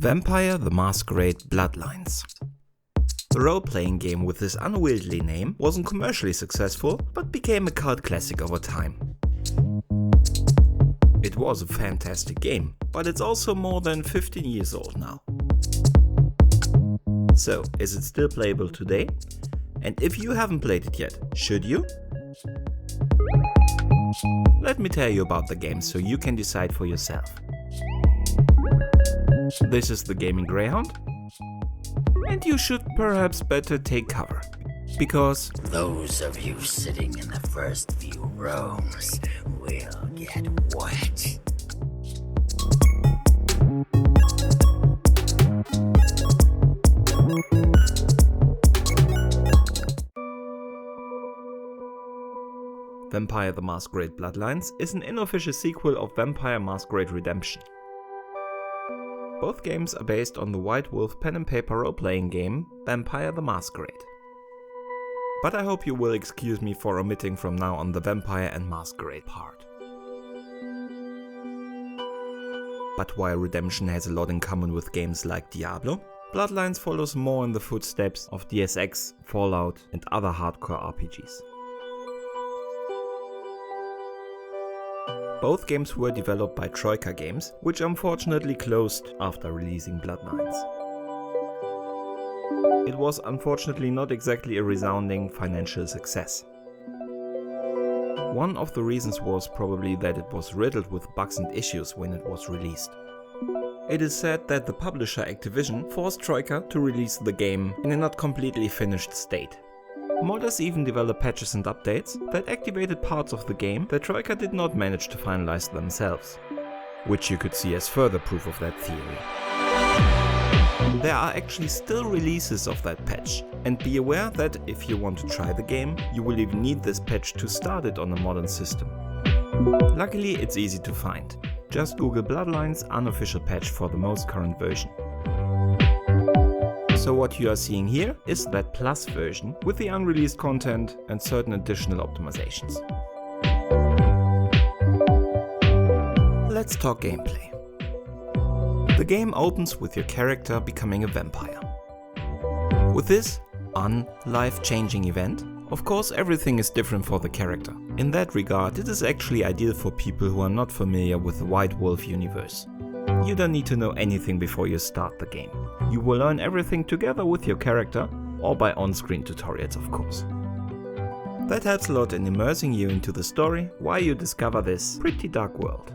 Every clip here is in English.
Vampire the Masquerade Bloodlines. The role-playing game with this unwieldy name wasn't commercially successful, but became a cult classic over time. It was a fantastic game, but it's also more than 15 years old now. So, is it still playable today? And if you haven't played it yet, should you? Let me tell you about the game so you can decide for yourself. This is the gaming greyhound, and you should perhaps better take cover, because those of you sitting in the first few rows will get wet. Vampire the Masquerade Bloodlines is an unofficial sequel of Vampire Masquerade Redemption. Both games are based on the White Wolf pen and paper role-playing game Vampire the Masquerade. But I hope you will excuse me for omitting from now on the Vampire and Masquerade part. But while Redemption has a lot in common with games like Diablo, Bloodlines follows more in the footsteps of Deus Ex, Fallout and other hardcore RPGs. Both games were developed by Troika Games, which unfortunately closed after releasing Bloodlines. It was unfortunately not exactly a resounding financial success. One of the reasons was probably that it was riddled with bugs and issues when it was released. It is said that the publisher Activision forced Troika to release the game in a not completely finished state. Modders even developed patches and updates that activated parts of the game that Troika did not manage to finalize themselves, which you could see as further proof of that theory. There are actually still releases of that patch, and be aware that if you want to try the game, you will even need this patch to start it on a modern system. Luckily, it's easy to find. Just Google Bloodlines unofficial patch for the most current version. So what you are seeing here is that plus version with the unreleased content and certain additional optimizations. Let's talk gameplay. The game opens with your character becoming a vampire. With this life-changing event, of course everything is different for the character. In that regard, it is actually ideal for people who are not familiar with the White Wolf universe. You don't need to know anything before you start the game. You will learn everything together with your character, or by on-screen tutorials of course. That helps a lot in immersing you into the story while you discover this pretty dark world.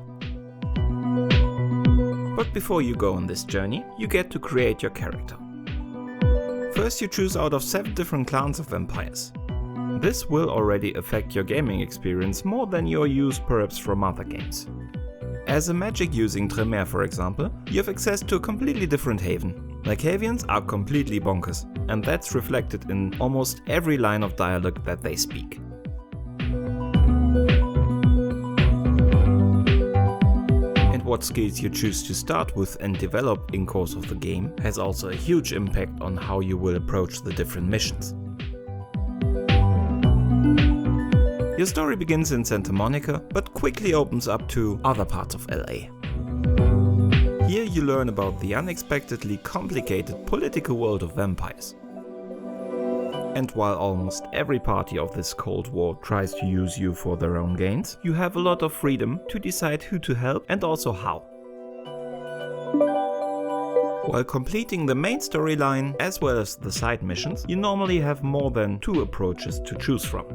But before you go on this journey, you get to create your character. First you choose out of 7 different clans of vampires. This will already affect your gaming experience more than you're used perhaps from other games. As a magic using Tremere for example, you have access to a completely different haven. Lycavians are completely bonkers, and that's reflected in almost every line of dialogue that they speak. And what skills you choose to start with and develop in course of the game has also a huge impact on how you will approach the different missions. Your story begins in Santa Monica, but quickly opens up to other parts of LA. Here you learn about the unexpectedly complicated political world of vampires. And while almost every party of this Cold War tries to use you for their own gains, you have a lot of freedom to decide who to help and also how. While completing the main storyline as well as the side missions, you normally have more than 2 approaches to choose from.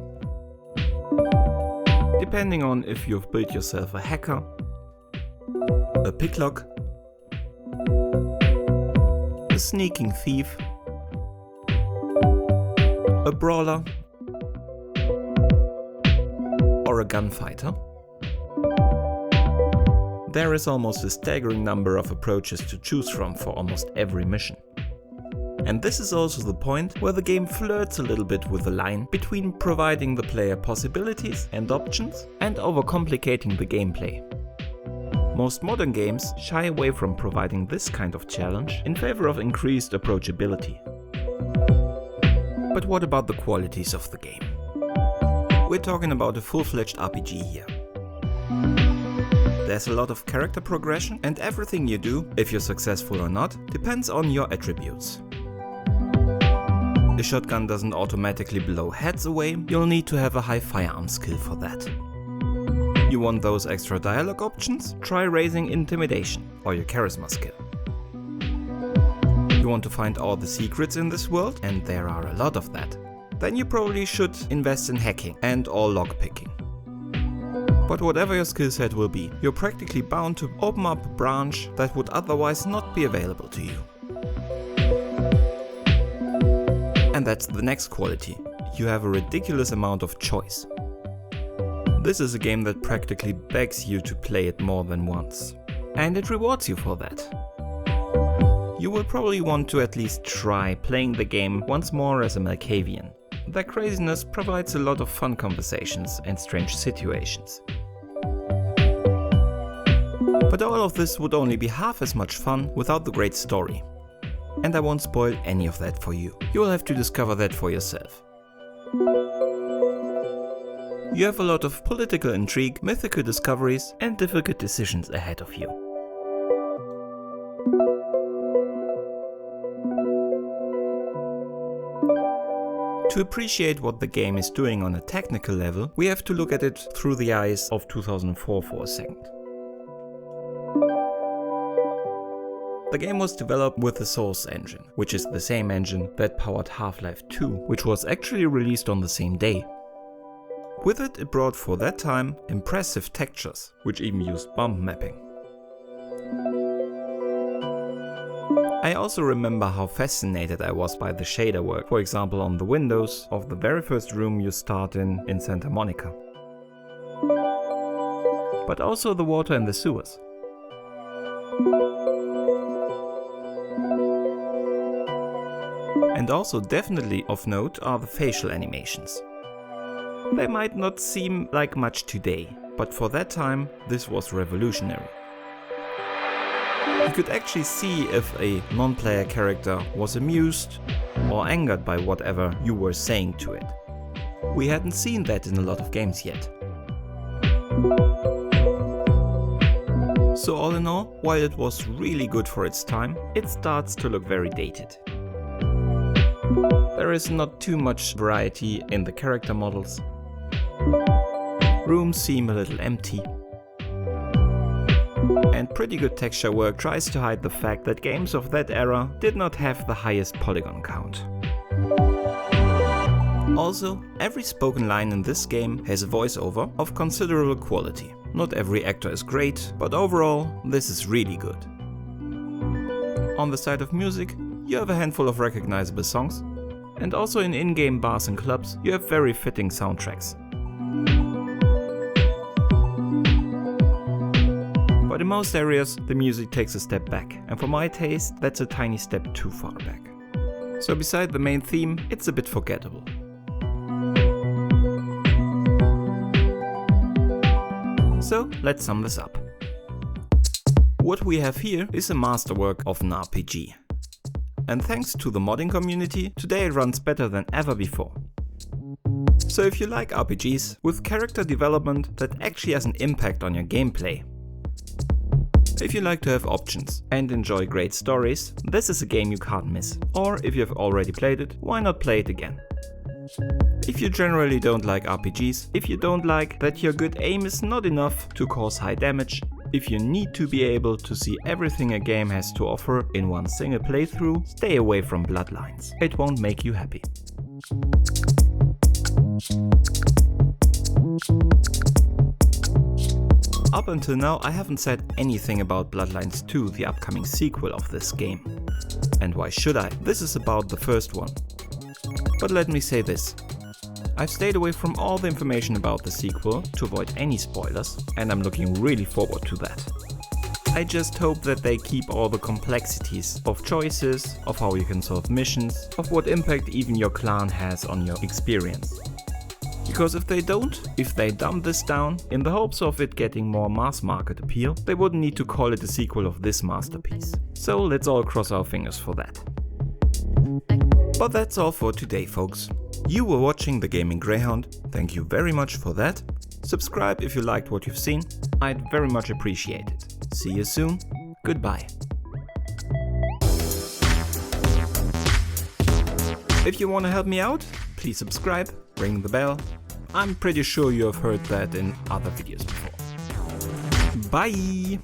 Depending on if you've built yourself a hacker, a picklock, a sneaking thief, a brawler, or a gunfighter. There is almost a staggering number of approaches to choose from for almost every mission. And this is also the point where the game flirts a little bit with the line between providing the player possibilities and options and overcomplicating the gameplay. Most modern games shy away from providing this kind of challenge in favor of increased approachability. But what about the qualities of the game? We're talking about a full-fledged RPG here. There's a lot of character progression, and everything you do, if you're successful or not, depends on your attributes. The shotgun doesn't automatically blow heads away, you'll need to have a high firearm skill for that. You want those extra dialogue options? Try raising intimidation or your charisma skill. You want to find all the secrets in this world, and there are a lot of that. Then you probably should invest in hacking and or lockpicking. But whatever your skill set will be, you're practically bound to open up a branch that would otherwise not be available to you. And that's the next quality. You have a ridiculous amount of choice. This is a game that practically begs you to play it more than once. And it rewards you for that. You will probably want to at least try playing the game once more as a Malkavian. Their craziness provides a lot of fun conversations and strange situations. But all of this would only be half as much fun without the great story. And I won't spoil any of that for you. You will have to discover that for yourself. You have a lot of political intrigue, mythical discoveries, and difficult decisions ahead of you. To appreciate what the game is doing on a technical level, we have to look at it through the eyes of 2004 for a second. The game was developed with the Source engine, which is the same engine that powered Half-Life 2, which was actually released on the same day. With it, it brought for that time impressive textures, which even used bump mapping. I also remember how fascinated I was by the shader work, for example on the windows of the very first room you start in Santa Monica. But also the water in the sewers. And also definitely of note are the facial animations. They might not seem like much today, but for that time this was revolutionary. You could actually see if a non-player character was amused or angered by whatever you were saying to it. We hadn't seen that in a lot of games yet. So all in all, while it was really good for its time, it starts to look very dated. There is not too much variety in the character models. Rooms seem a little empty. And pretty good texture work tries to hide the fact that games of that era did not have the highest polygon count. Also, every spoken line in this game has a voiceover of considerable quality. Not every actor is great, but overall, this is really good. On the side of music, you have a handful of recognizable songs, and also in in-game bars and clubs, you have very fitting soundtracks. But in most areas, the music takes a step back, and for my taste, that's a tiny step too far back. So beside the main theme, it's a bit forgettable. So let's sum this up. What we have here is a masterwork of an RPG. And thanks to the modding community, today it runs better than ever before. So if you like RPGs with character development that actually has an impact on your gameplay, if you like to have options and enjoy great stories, this is a game you can't miss. Or if you have already played it, why not play it again? If you generally don't like RPGs, if you don't like that your good aim is not enough to cause high damage, if you need to be able to see everything a game has to offer in one single playthrough, stay away from Bloodlines. It won't make you happy. Up until now, I haven't said anything about Bloodlines 2, the upcoming sequel of this game. And why should I? This is about the first one. But let me say this. I've stayed away from all the information about the sequel to avoid any spoilers, and I'm looking really forward to that. I just hope that they keep all the complexities of choices, of how you can solve missions, of what impact even your clan has on your experience. Because if they don't, if they dumb this down in the hopes of it getting more mass market appeal, they wouldn't need to call it a sequel of this masterpiece. So let's all cross our fingers for that. But that's all for today, folks. You were watching The Gaming Greyhound, thank you very much for that. Subscribe if you liked what you've seen, I'd very much appreciate it. See you soon, goodbye. If you want to help me out, please subscribe, ring the bell. I'm pretty sure you have heard that in other videos before. Bye!